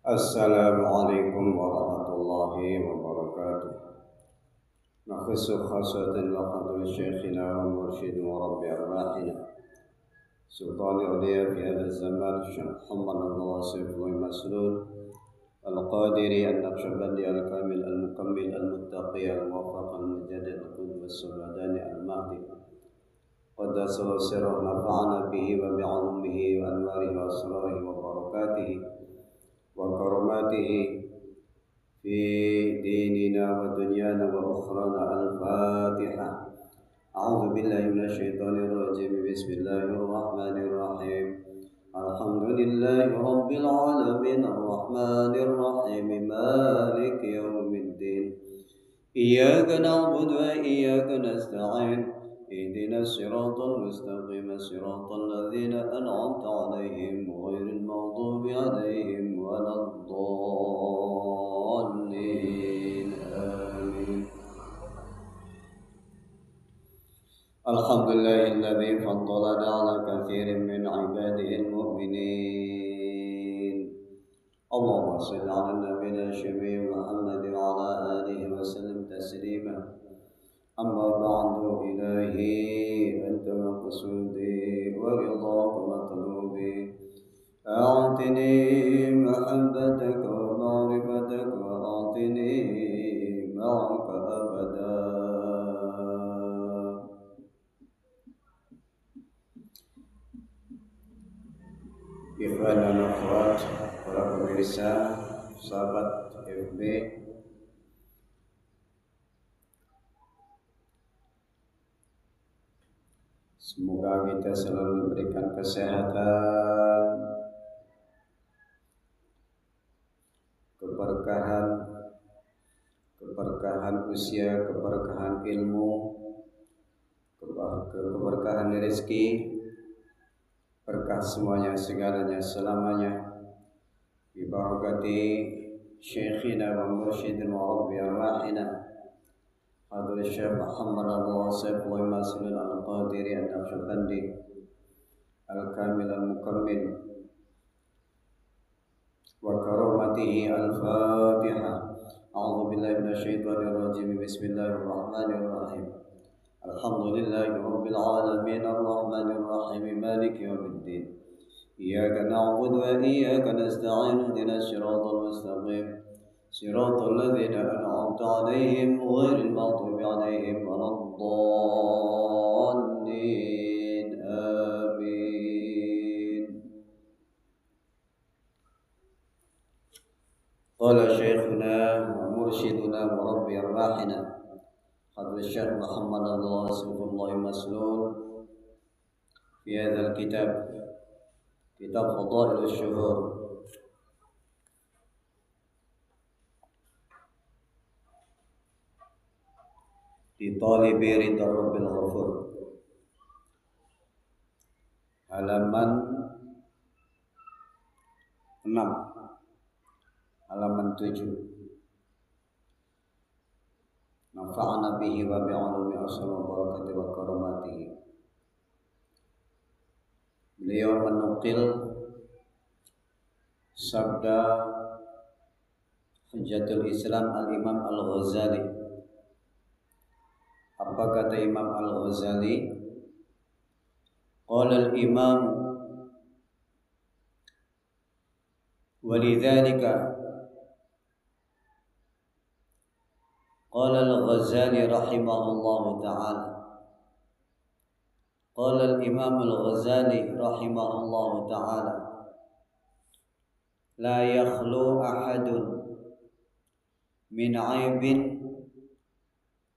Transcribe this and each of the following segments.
Assalamualaikum warahmatullahi wabarakatuh. نخص خاصة لقدر شيخنا ومرشد وربي أرواحنا سلطان الأولياء في هذا الزمان الشيخ محمد بن واصف المسلول القادري النقشبندي الكامل المكمل المتقي الموفق المجدد القدوة السمداني المهدي قدس سره نفعنا به وبعلومه وأنواره وأسراره وبركاته وكرماته في ديننا ودنيانا وأخرانا. الفاتحة. أعوذ بالله من الشيطان الرجيم. بسم الله الرحمن الرحيم. الحمد لله رب العالمين الرحمن الرحيم مالك يوم الدين إياك نعبد وإياك نستعين اهدنا الصراط المستقيم صراط الذين أنعمت عليهم غير المغضوب عليهم ولا الضالين آمين. الحمد لله الذي فضلنا على كثير من عباده المؤمنين. اللهم صل على نبينا الشفيع محمد وعلى آله وسلم تسليما. أما بعد إلهي أنت مقصودي ورضاك مطلوبي أعطني محبتك ومعرفتك وأعطني معك أبدا. Ikhwan dan akhwat, para pemirsa, sahabat FB, semoga kita selalu diberikan kesehatan, keberkahan usia, keberkahan ilmu, keberkahan rezeki, berkah semuanya segalanya selamanya. Bibarakati Syekhina wa Mursyidina wa Rabbi Arwahina Hadul Syekh Muhammad al-Wasif al-Maslul al-Qadiri al-Naqshbandi al-Kamil al-Mukammil wa karamatihi. al-Fatiha. A'udzu billahi minasyaitonir rajim. Bismillahirrahmanirrahim. Alhamdulillahi rabbil alamin arrahmanir rahim maliki yaumiddin iyyaka na'budu wa iyyaka nasta'in ihdinas siratal mustaqim siratal ladzina an'amta 'alaihim ghairil maghdubi 'alaihim waladdallin amin. Qala syekhuna wa mursyiduna wa rabbi arwahina Hadul Syekh Muhammad al-Wasifullah Maslul fi hadzal kitab Fadailus Syuhur di Talibi Ridha Rabbil Ghafur, halaman 6, halaman 7. Nafa'ana bihi wa bi'ulumi asal barakati wa karamatihi. Beliau menukil sabda Hujjatul Islam Al-Imam Al-Ghazali. Apa kata Imam Al-Ghazali? Qala al-Imam walidhalika qala al-Ghazali rahimahullahu ta'ala. Qala al-Imam Al-Ghazali rahimahullahu ta'ala la yakhlu ahadun min aibin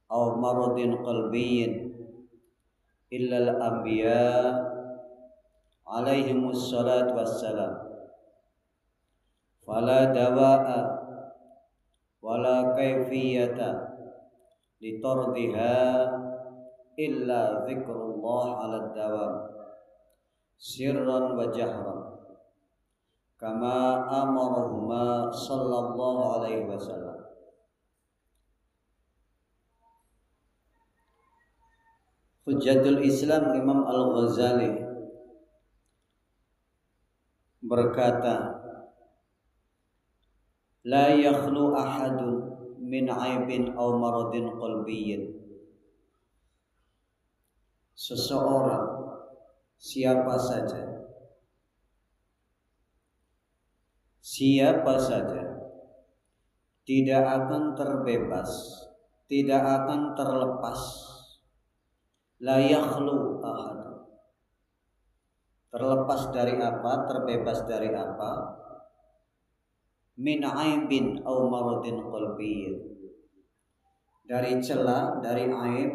aw maradin qalbiyyin illa al-anbiya alaihimus salatu wassalam fala dawa'a wala kaifiyata litardiha illa zikrullah ala dawam sirran wa jahran kama amarahuma sallallahu alaihi wasallam. Hujjatul Islam Imam Al-Ghazali berkata, La yakhlu ahadun min aibin aw maradin qalbiyyin. Seseorang, siapa saja tidak akan terbebas, tidak akan terlepas. La yakhlu ahad. Terlepas dari apa? Terbebas dari apa? Min aibin aw maradin qalbiyyin. Dari celah, dari aib,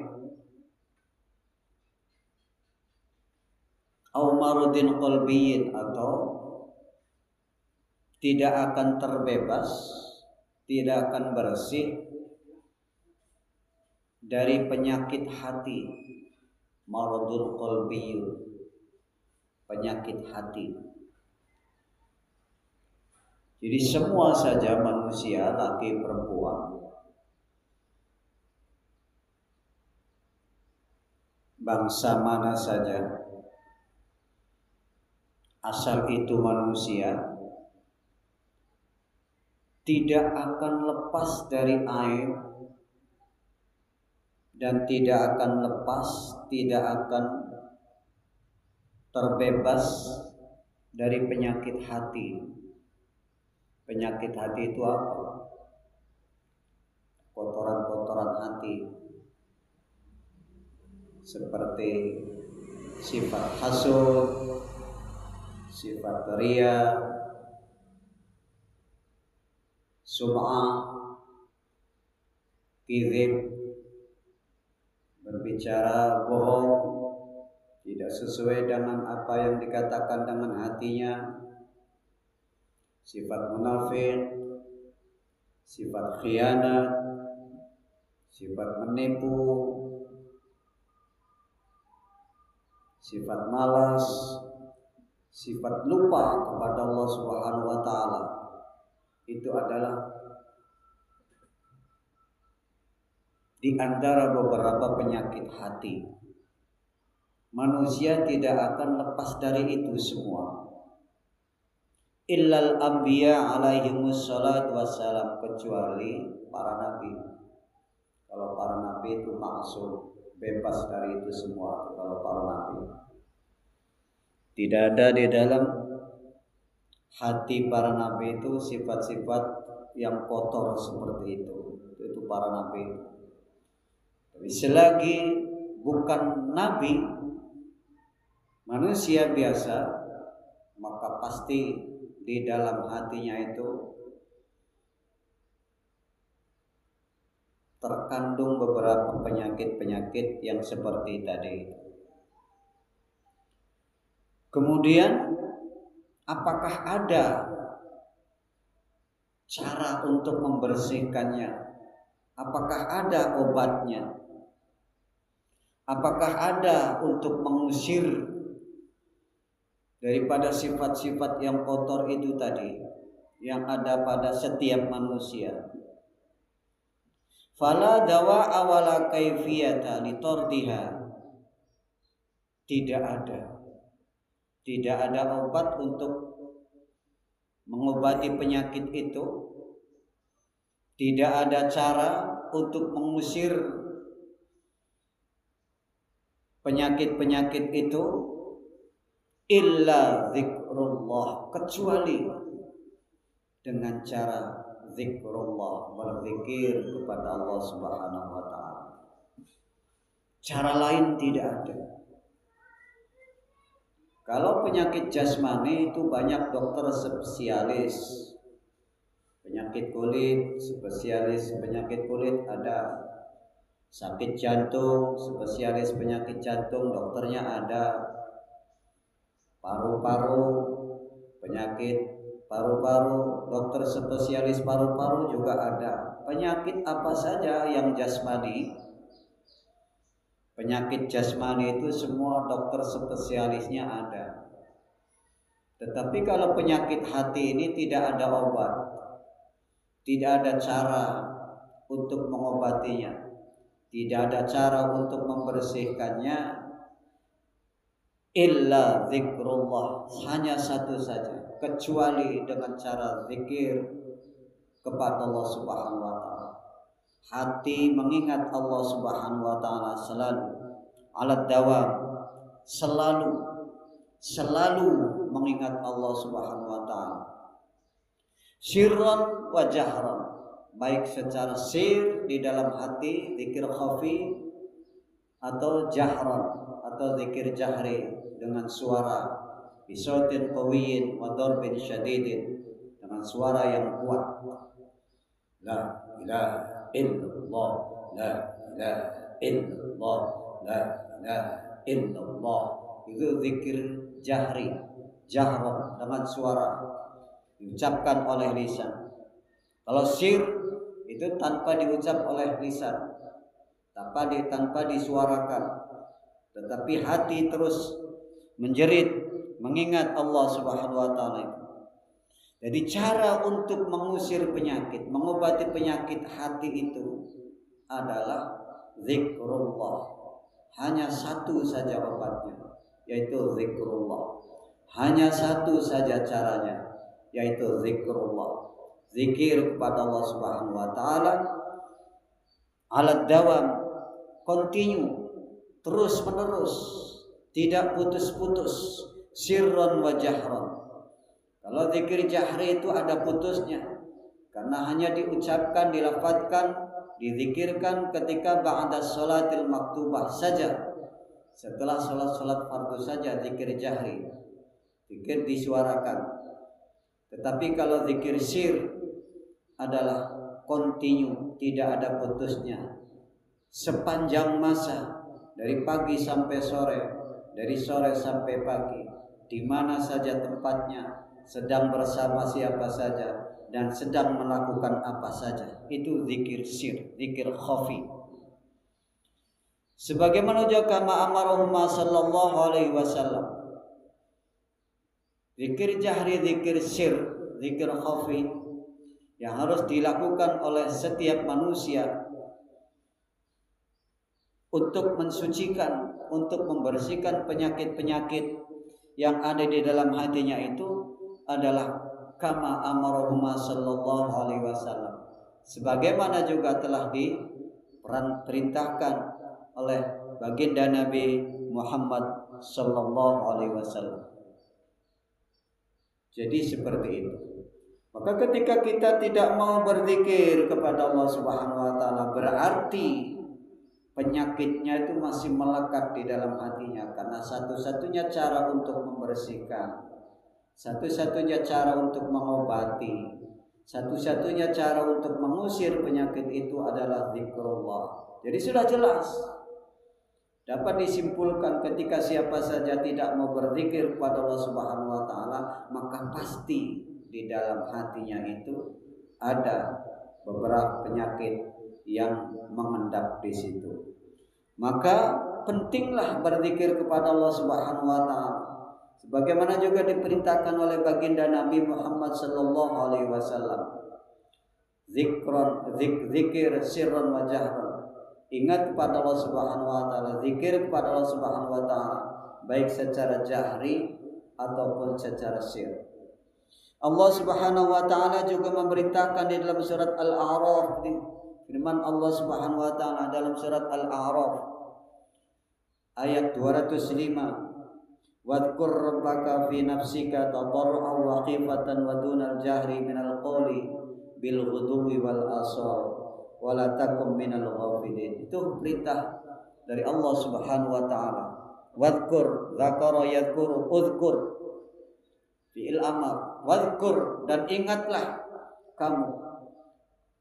aw maradin qalbiyyin, atau tidak akan terbebas, tidak akan bersih dari penyakit hati. Maradul qalbi, penyakit hati. Jadi semua saja manusia, laki perempuan, bangsa mana saja, asal itu manusia, tidak akan lepas dari aib dan tidak akan lepas, tidak akan terbebas dari penyakit hati. Penyakit hati itu apa? Kotoran-kotoran hati, seperti sifat hasud, sifat riya, sum'ah, kizib, berbicara bohong, tidak sesuai dengan apa yang dikatakan dengan hatinya, sifat munafik, sifat khianat, sifat menipu, sifat malas, sifat lupa kepada Allah Subhanahu wa taala. Itu adalah di antara beberapa penyakit hati. Manusia tidak akan lepas dari itu semua. Illal anbiya alaihimus salatu wassalam, kecuali para nabi. Kalau para nabi itu maksum, bebas dari itu semua. Kalau para nabi, tidak ada di dalam hati para nabi itu sifat-sifat yang kotor seperti itu. Itu para nabi. Tapi selagi bukan nabi, manusia biasa, maka pasti di dalam hatinya itu terkandung beberapa penyakit-penyakit yang seperti tadi. Kemudian, apakah ada cara untuk membersihkannya? Apakah ada obatnya? Apakah ada untuk mengusir daripada sifat-sifat yang kotor itu tadi yang ada pada setiap manusia? Fala dawa awala kaifiyata litordiha. Tidak ada obat untuk mengobati penyakit itu. Tidak ada cara untuk mengusir penyakit-penyakit itu illa zikrullah, kecuali dengan cara zikrullah, berzikir kepada Allah Subhanahu wa taala. Cara lain tidak ada. Kalau penyakit jasmani itu banyak dokter spesialis. Penyakit kulit, spesialis penyakit kulit ada. Sakit jantung, spesialis penyakit jantung, dokternya ada. Paru-paru, penyakit paru-paru, dokter spesialis paru-paru juga ada. Penyakit apa saja yang jasmani, penyakit jasmani itu semua dokter spesialisnya ada. Tetapi kalau penyakit hati ini tidak ada obat, tidak ada cara untuk mengobatinya, tidak ada cara untuk membersihkannya, illa zikrullah, hanya satu saja, kecuali dengan cara zikir kepada Allah Subhanahu wa taala. Hati mengingat Allah Subhanahu wa taala selalu, alat dawam, selalu mengingat Allah Subhanahu wa taala. Sirran wa jahran, baik secara sir di dalam hati zikir khafi, atau jahran atau zikir jahri dengan suara bisautin qawiyyin wa darbin syadidin, dengan suara yang kuat. La ilaha illallah, la ilaha illallah, la ilaha illallah. Itu zikir jahri, jahran, dengan suara diucapkan oleh lisan. Kalau sir itu tanpa diucap oleh lisan, tanpa disuarakan, tetapi hati terus menjerit mengingat Allah Subhanahu wa taala. Jadi cara untuk mengusir penyakit, mengobati penyakit hati itu adalah zikrullah. Hanya satu saja obatnya, yaitu zikrullah. Hanya satu saja caranya, yaitu zikrullah. Zikir kepada Allah Subhanahu wa taala alat dawam, continue, terus menerus, tidak putus-putus, sirron wa jahron. Kalau zikir jahri itu ada putusnya, karena hanya diucapkan, dilafadzkan, dizikirkan ketika ba'da sholatil maktubah saja. Setelah sholat fardu saja zikir jahri, zikir disuarakan. Tetapi kalau zikir sir adalah continue, tidak ada putusnya, sepanjang masa, dari pagi sampai sore, dari sore sampai pagi, di mana saja tempatnya, sedang bersama siapa saja, dan sedang melakukan apa saja. Itu zikir sir, zikir khafi. Sebagaimana juga kama amarahuma sallallahu alaihi wasallam, zikir jahri, zikir sir, zikir khafi yang harus dilakukan oleh setiap manusia untuk mensucikan, untuk membersihkan penyakit-penyakit yang ada di dalam hatinya itu adalah kama amarahuma sallallahu alaihi wasallam, sebagaimana juga telah diperintahkan oleh baginda Nabi Muhammad sallallahu alaihi wasallam. Jadi seperti itu. Maka ketika kita tidak mau berzikir kepada Allah Subhanahu wa taala, berarti penyakitnya itu masih melekat di dalam hatinya, karena satu-satunya cara untuk membersihkan, satu-satunya cara untuk mengobati, satu-satunya cara untuk mengusir penyakit itu adalah zikrullah. Jadi sudah jelas, dapat disimpulkan ketika siapa saja tidak mau berzikir kepada Allah Subhanahu wa taala, maka pasti di dalam hatinya itu ada beberapa penyakit yang mengendap di situ. Maka pentinglah berzikir kepada Allah Subhanahu wa taala, sebagaimana juga diperintahkan oleh baginda Nabi Muhammad sallallahu alaihi wasallam. Zikir sirran wa jahran. Ingat kepada Allah Subhanahu wa taala, zikir kepada Allah Subhanahu wa taala baik secara jahri ataupun secara sir. Allah Subhanahu wa taala juga memerintahkan di dalam surat Al-A'raf, firman Allah Subhanahu wa taala dalam surat Al-A'raf ayat 205, wadhkur rabbaka fi nafsika tadarruan wa khifatan wa dunal jahri minal qawli bil ghudwi wal asal wa la takum minal ghafilin. Itu perintah dari Allah Subhanahu wa taala. Wadhkur, dzakara yadhkuru, udhkur, fi'il amar, wadhkur, dan ingatlah kamu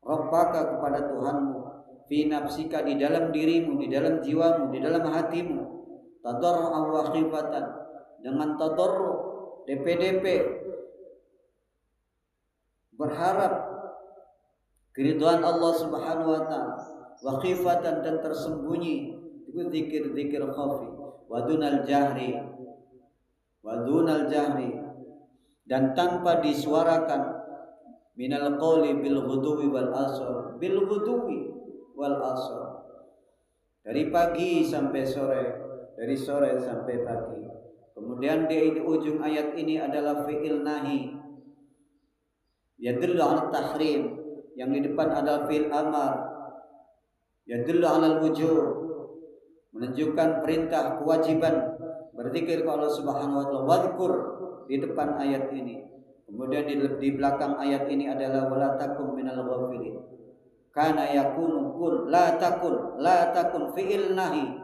rabbaka, kepada Tuhanmu, fi nafsika, di dalam dirimu, di dalam jiwamu, di dalam hatimu, tadarruan wa khifatan, dengan tadarru, DP, berharap keridhaan Allah Subhanahu wa taala, wa khifatan, dan tersembunyi, itu zikir khafi, wa dunal jahri, dan tanpa disuarakan, minal qawli bil ghudwi wal asar, bil ghudwi wal asar, dari pagi sampai sore, dari sore sampai pagi. Kemudian di ujung ayat ini adalah fi'il nahi, yadullu ala tahrim, yang di depan adalah fi'il amar, yadullu 'alal wujub, menunjukkan perintah kewajiban berzikir kepada Allah Subhanahu wa taala. Wadhkur di depan ayat ini. Kemudian di belakang ayat ini adalah wala takum minal ghafilin. Kana yakunu kun la takun fi'il nahi.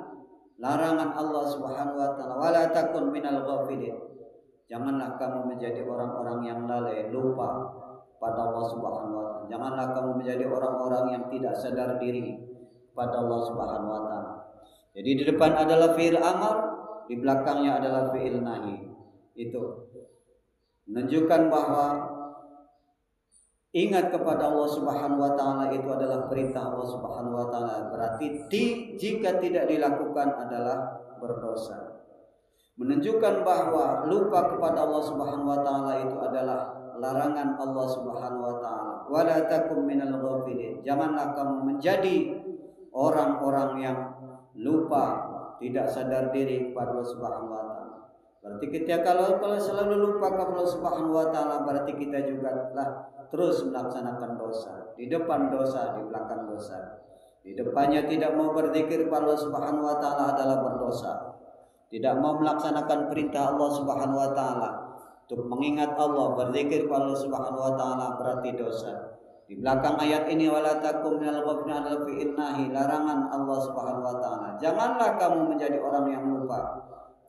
Larangan Allah Subhanahu wa taala, wala takun minal ghafilin. Janganlah kamu menjadi orang-orang yang lalai, lupa pada Allah Subhanahu wa taala. Janganlah kamu menjadi orang-orang yang tidak sadar diri pada Allah Subhanahu wa taala. Jadi di depan adalah fi'il amar, di belakangnya adalah fi'il nahi. Itu menunjukkan bahwa ingat kepada Allah Subhanahu wa taala itu adalah perintah Allah Subhanahu wa taala. Berarti jika tidak dilakukan adalah berdosa. Menunjukkan bahwa lupa kepada Allah Subhanahu wa taala itu adalah larangan Allah Subhanahu wa taala. Wala takum minal ghafilin. Janganlah kamu menjadi orang-orang yang lupa, tidak sadar diri kepada Allah Subhanahu wa taala. Berarti kita kalau selalu lupa kepada Allah Subhanahu wa taala, berarti kita juga lah terus melaksanakan dosa. Di depan dosa, di belakang dosa. Di depannya tidak mau berzikir kepada Allah Subhanahu wa taala adalah berdosa. Tidak mau melaksanakan perintah Allah Subhanahu wa taala untuk mengingat Allah, berzikir kepada Allah Subhanahu wa taala berarti dosa. Di belakang ayat ini wala takum minal ghafilin adalah fi'il nahi, larangan Allah Subhanahu wa taala. Janganlah kamu menjadi orang yang lupa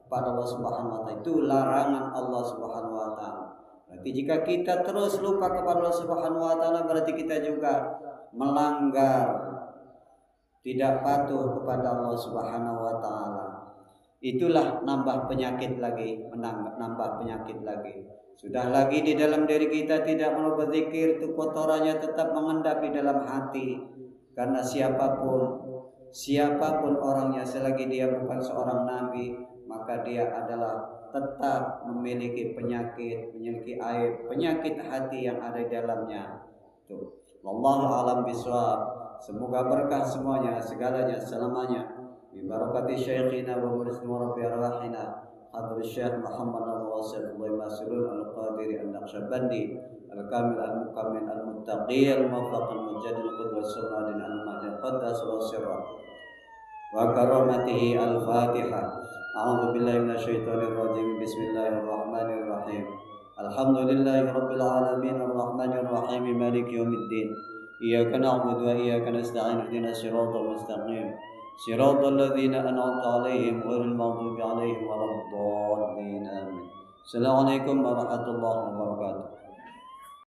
kepada Allah Subhanahu wa taala. Itu larangan Allah Subhanahu wa taala. Berarti jika kita terus lupa kepada Allah Subhanahu wa taala, berarti kita juga melanggar, tidak patuh kepada Allah Subhanahu wa taala. Itulah nambah penyakit lagi, menambah penyakit lagi. Sudah lagi di dalam diri kita tidak mau berzikir, itu kotorannya tetap mengendap di dalam hati. Karena siapapun orangnya, selagi dia bukan seorang nabi, maka dia adalah tetap memiliki penyakit, memiliki aib, penyakit hati yang ada di dalamnya. Tuh. Wallahu a'lam bishawab. Semoga berkah semuanya, segalanya, selamanya. Bibarakati syekhina wa muridina wa rabbi arwahina Hadrul Syekh Muhammad al-Wasil Al-Masulun Al-Qadiri Al-Naqsyabandi Al-Kamil Al-Mukamil Al-Muttaqi Al-Mufaq Al-Mujadil Qudwa Sumadin Al-Mahdi Qaddas wa sirra wa karamatihi Al-Fatiha. A'udhu billahi minasyaitonir rajim. Bismillahirrahmanirrahim. Alhamdulillahi rabbil alamin arrahmanir rahim maliki yaumiddin. Iyyaka na'budu wa iyyaka nasta'in ihdinas siratal mustaqim. Siratal ladzina an'amta 'alaihim ghairil maghdubi 'alaihim waladdallin. Amin. Assalamualaikum warahmatullahi wabarakatuh.